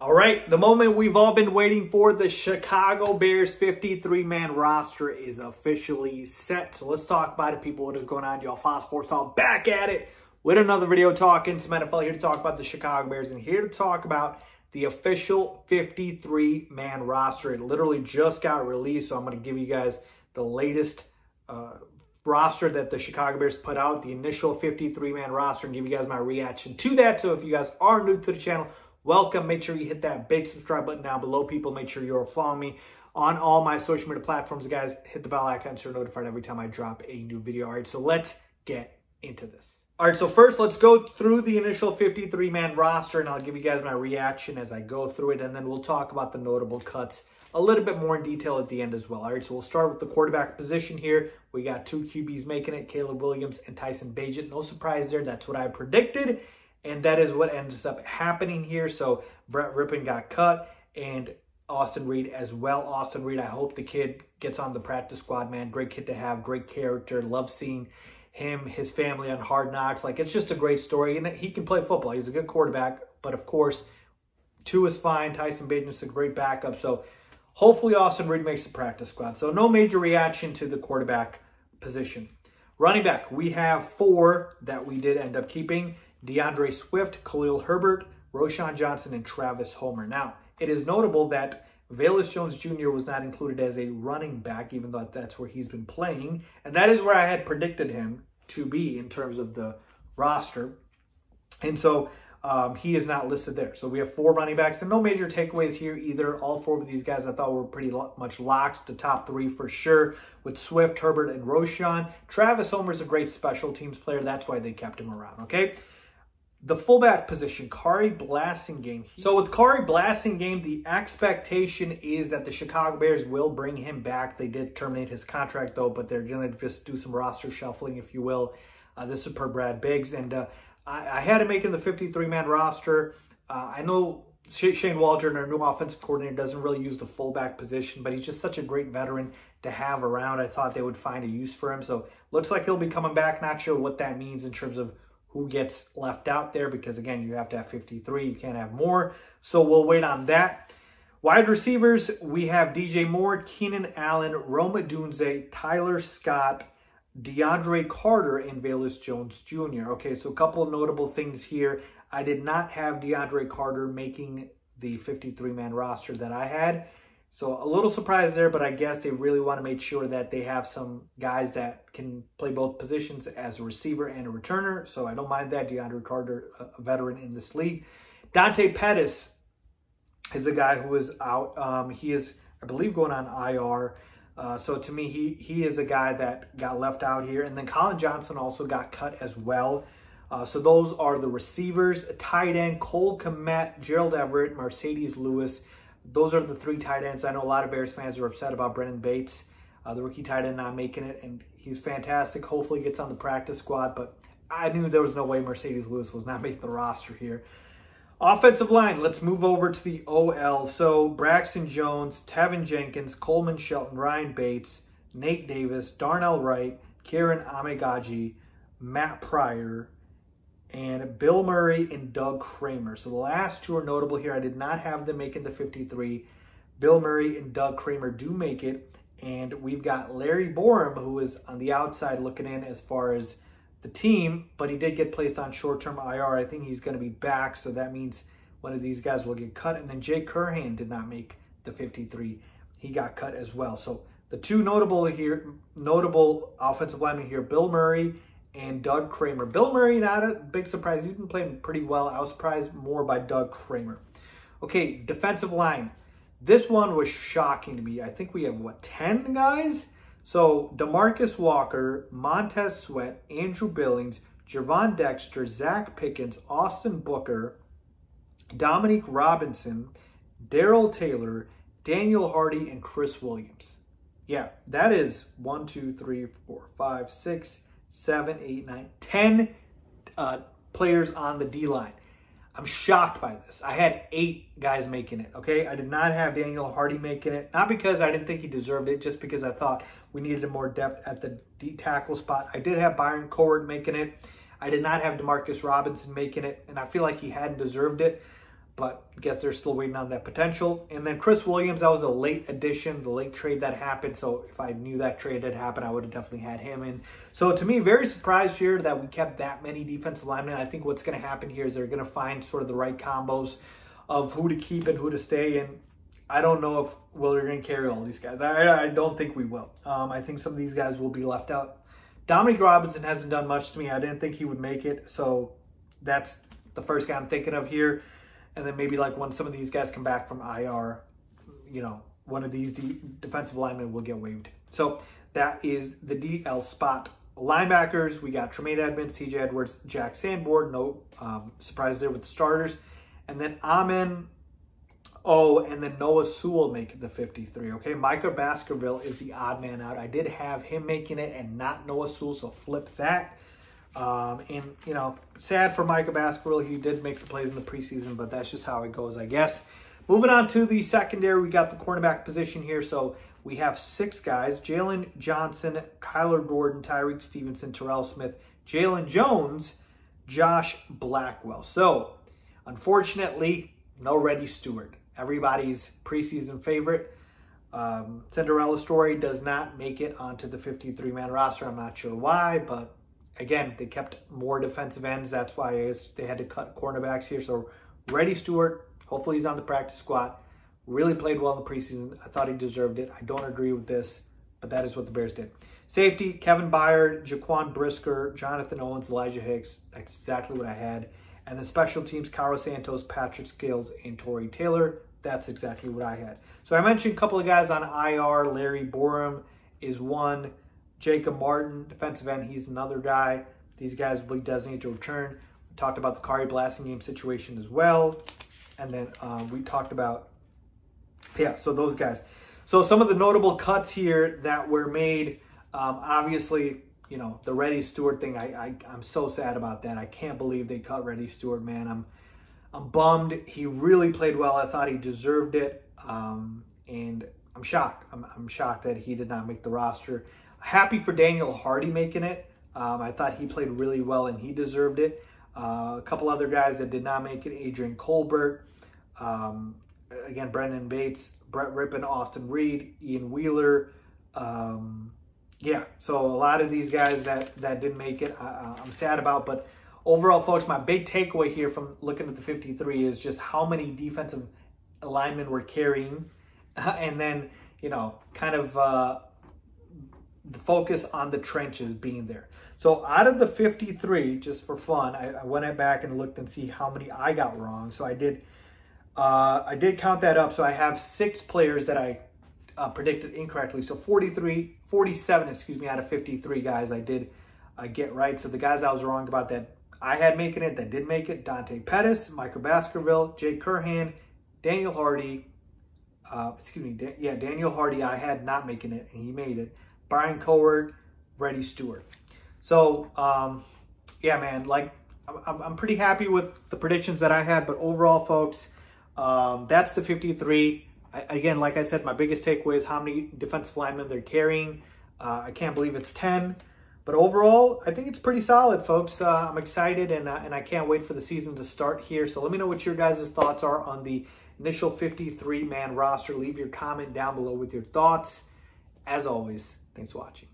All right, the moment we've all been waiting for, the Chicago Bears 53-man roster is officially set. So let's talk about it, people. What is going on, y'all? Faiz Sports Talk back at it with another video talking some NFL, here to talk about the Chicago Bears and here to talk about the official 53-man roster. It literally just got released, so I'm going to give you guys the latest roster that the Chicago Bears put out, the initial 53-man roster, and give you guys my reaction to that. So if you guys are new to the channel, welcome. Make sure you hit that big subscribe button down below, people. Make sure you're following me on all my social media platforms, guys. Hit the bell icon so you're notified every time I drop a new video. All right, so let's get into this. All right, so first, let's go through the initial 53-man roster, and I'll give you guys my reaction as I go through it, and then we'll talk about the notable cuts a little bit more in detail at the end as well. All right, so we'll start with the quarterback position here. We got two QBs making it, Caleb Williams and Tyson Bagent. No surprise there. That's what I predicted, and that is what ends up happening here. So Brett Rippon got cut, and Austin Reed as well. Austin Reed, I hope the kid gets on the practice squad, man. Great kid to have, great character. Love seeing him, his family on Hard Knocks. Like, it's just a great story, and he can play football. He's a good quarterback, but of course, two is fine. Tyson Bagent's a great backup, so hopefully Austin Reed makes the practice squad. So no major reaction to the quarterback position. Running back, we have four that we did end up keeping: DeAndre Swift, Khalil Herbert, Roschon Johnson, and Travis Homer. Now, it is notable that Velus Jones Jr. was not included as a running back, even though that's where he's been playing. And that is where I had predicted him to be in terms of the roster. And so he is not listed there. So we have four running backs, and no major takeaways here either. All four of these guys I thought were pretty much locks. The top three for sure with Swift, Herbert, and Roschon. Travis Homer is a great special teams player. That's why they kept him around, okay? The fullback position, Khari Blasingame. So with Khari Blasingame, the expectation is that the Chicago Bears will bring him back. They did terminate his contract, though, but they're going to just do some roster shuffling, if you will. This is per Brad Biggs. And I had him making the 53-man roster. I know Shane Waldron, our new offensive coordinator, doesn't really use the fullback position, but he's just such a great veteran to have around. I thought they would find a use for him. So looks like he'll be coming back. Not sure what that means in terms of who gets left out there, because again, you have to have 53. You can't have more. So we'll wait on that. Wide receivers, we have DJ Moore, Keenan Allen, Rome Odunze, Tyler Scott, DeAndre Carter, and Velus Jones Jr. Okay, so a couple of notable things here. I did not have DeAndre Carter making the 53-man roster that I had. So a little surprise there, but I guess they really want to make sure that they have some guys that can play both positions as a receiver and a returner. So I don't mind that. DeAndre Carter, a veteran in this league. Dante Pettis is a guy who is out. He is, I believe, going on IR. So to me, he is a guy that got left out here. And then Colin Johnson also got cut as well. So those are the receivers. Tight end, Cole Kmet, Gerald Everett, Mercedes Lewis. Those are the three tight ends. I know a lot of Bears fans are upset about Brendan Bates, the rookie tight end, not making it, and he's fantastic. Hopefully he gets on the practice squad, but I knew there was no way Mercedes Lewis was not making the roster here. Offensive line, let's move over to the OL. So Braxton Jones, Tevin Jenkins, Coleman Shelton, Ryan Bates, Nate Davis, Darnell Wright, Kieran Amegaji, Matt Pryor, and Bill Murray and Doug Kramer. So the last two are notable here. I did not have them making the 53. Bill Murray and Doug Kramer do make it. And we've got Larry Borum, who is on the outside looking in as far as the team, but he did get placed on short-term IR. I think he's going to be back, so that means one of these guys will get cut. And then Jay Curhan did not make the 53. He got cut as well. So the two notable offensive linemen here, Bill Murray and Doug Kramer. Bill Murray, not a big surprise. He's been playing pretty well. I was surprised more by Doug Kramer. Okay, defensive line. This one was shocking to me. I think we have, 10 guys? So, DeMarcus Walker, Montez Sweat, Andrew Billings, Javon Dexter, Zach Pickens, Austin Booker, Dominique Robinson, Darrell Taylor, Daniel Hardy, and Chris Williams. Yeah, that is 1, 2, 3, 4, 5, 6, 7, 8, 9, 10 players on the D-line. I'm shocked by this. I had 8 guys making it, okay? I did not have Daniel Hardy making it. Not because I didn't think he deserved it, just because I thought we needed more depth at the D tackle spot. I did have Byron Cowart making it. I did not have DeMarcus Robinson making it, and I feel like he hadn't deserved it. but I guess they're still waiting on that potential. And then Chris Williams, that was a late addition, the late trade that happened. So if I knew that trade had happened, I would have definitely had him in. So to me, very surprised here that we kept that many defensive linemen. I think what's going to happen here is they're going to find sort of the right combos of who to keep and who to stay. And I don't know if we're going to carry all these guys. I don't think we will. I think some of these guys will be left out. Dominic Robinson hasn't done much to me. I didn't think he would make it. So that's the first guy I'm thinking of here. And then maybe like when some of these guys come back from IR, you know, one of these defensive linemen will get waived. So that is the DL spot. Linebackers, we got Tremaine Edmonds, TJ Edwards, Jack Sanborn. No surprise there with the starters. And then Amen, and then Noah Sewell making the 53. Okay, Micah Baskerville is the odd man out. I did have him making it and not Noah Sewell, so flip that. And, you know, sad for Micah Baskerville. He did make some plays in the preseason, but that's just how it goes, I guess. Moving on to the secondary, we got the cornerback position here. So we have 6 guys: Jalen Johnson, Kyler Gordon, Tyreek Stevenson, Terrell Smith, Jalen Jones, Josh Blackwell. So, unfortunately, no Reddy Stewart. Everybody's preseason favorite. Cinderella story does not make it onto the 53-man roster. I'm not sure why, but again, they kept more defensive ends. That's why they had to cut cornerbacks here. So Reddy Stewart, hopefully he's on the practice squad. Really played well in the preseason. I thought he deserved it. I don't agree with this, but that is what the Bears did. Safety, Kevin Byard, Jaquan Brisker, Jonathan Owens, Elijah Hicks. That's exactly what I had. And the special teams, Carlos Santos, Patrick Scales, and Torrey Taylor. That's exactly what I had. So I mentioned a couple of guys on IR. Larry Borum is one. Jacob Martin, defensive end, he's another guy. These guys will be designated to return. We talked about the Kari Blasingame situation as well. And then we talked about, so those guys. So some of the notable cuts here that were made, obviously, you know, the Reddy Stewart thing, I'm so sad about that. I can't believe they cut Reddy Stewart, man. I'm bummed. He really played well. I thought he deserved it. And I'm shocked. I'm shocked that he did not make the roster. Happy for Daniel Hardy making it. I thought he played really well and he deserved it. A couple other guys that did not make it: Adrian Colbert, again, Brendan Bates, Brett Rippon, Austin Reed, Ian Wheeler. So a lot of these guys that didn't make it, I'm sad about. But overall, folks, my big takeaway here from looking at the 53 is just how many defensive linemen we're carrying. And then, you know, kind of the focus on the trenches being there. So out of the 53, just for fun, I went back and looked and see how many I got wrong. So I did count that up. So I have 6 players that I predicted incorrectly. So 47, out of 53 guys I did get right. So the guys I was wrong about that I had making it, that did make it: Dante Pettis, Michael Baskerville, Jay Curhan, Daniel Hardy. Daniel Hardy I had not making it, and he made it. Brian Coward, Reddy Stewart. So, man, like, I'm pretty happy with the predictions that I had. But overall, folks, that's the 53. Again, like I said, my biggest takeaway is how many defensive linemen they're carrying. I can't believe it's 10. But overall, I think it's pretty solid, folks. I'm excited, and I can't wait for the season to start here. So let me know what your guys' thoughts are on the initial 53-man roster. Leave your comment down below with your thoughts. As always, thanks for watching.